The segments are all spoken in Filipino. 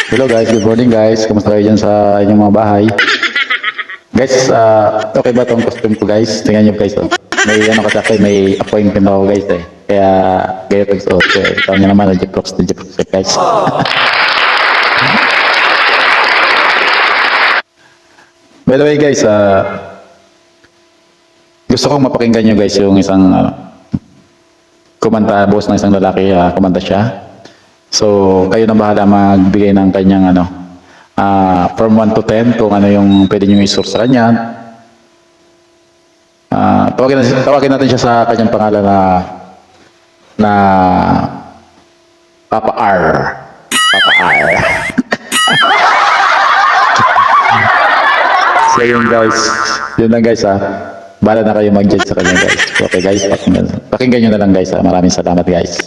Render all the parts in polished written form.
Hello guys, good morning guys. Kumusta kayo dyan sa inyong mga bahay? Guys, okay ba tong costume ko guys? Tingnan nyo guys. Oh. May ano kasi ako, may appointment ako guys eh. Kaya kayo pagsuot ko eh. Ikaw nyo naman, Jeprox guys. By the way guys, gusto kong mapakinggan nyo guys yung isang kumanta, boss ng isang lalaki, kumanta siya. So, kayo na bahala magbigay ng kanyang from 1 to 10 kung ano yung pwede nyo isource sa kanya. Tawagin natin siya sa kanyang pangalan na Papa R. Papa R. So yun guys, yun lang guys bahala na kayo mag-judge sa kanya guys. Okay guys, pakinggan nyo na lang guys. Maraming salamat guys.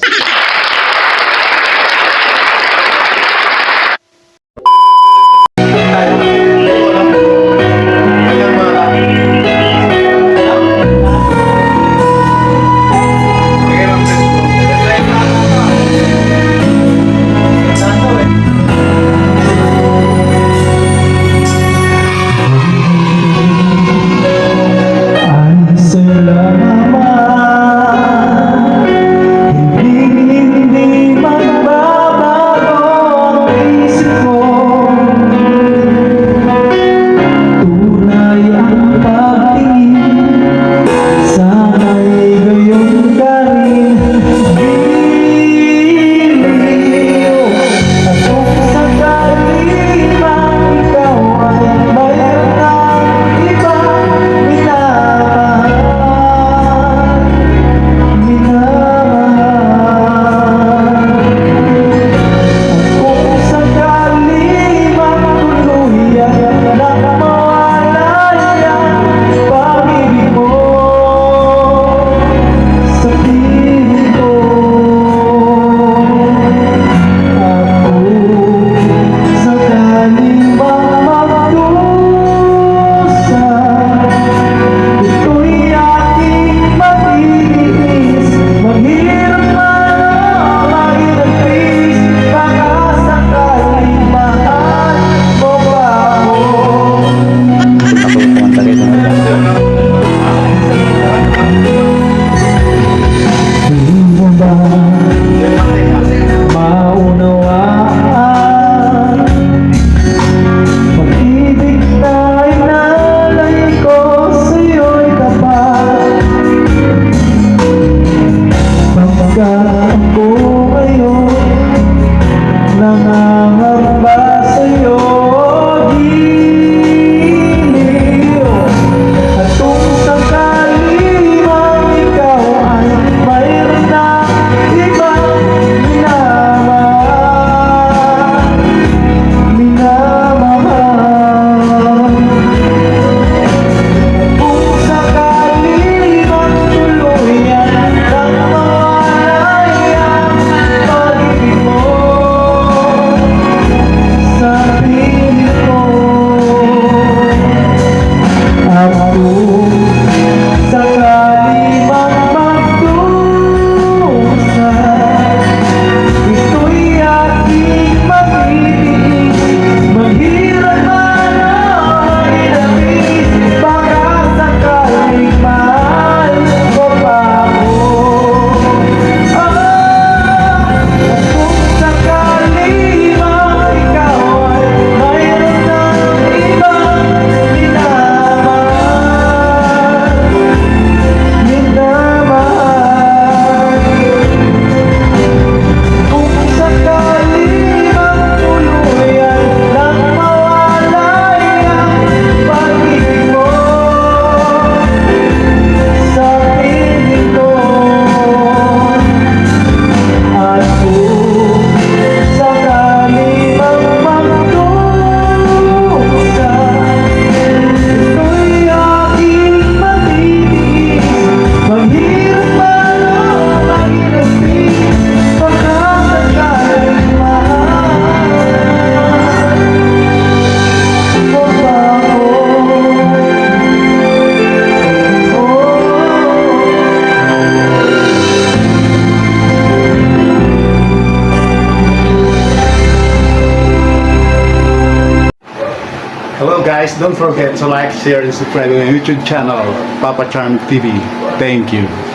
Hello guys, don't forget to like, share, and subscribe to my YouTube channel, Papa Charm TV. Thank you.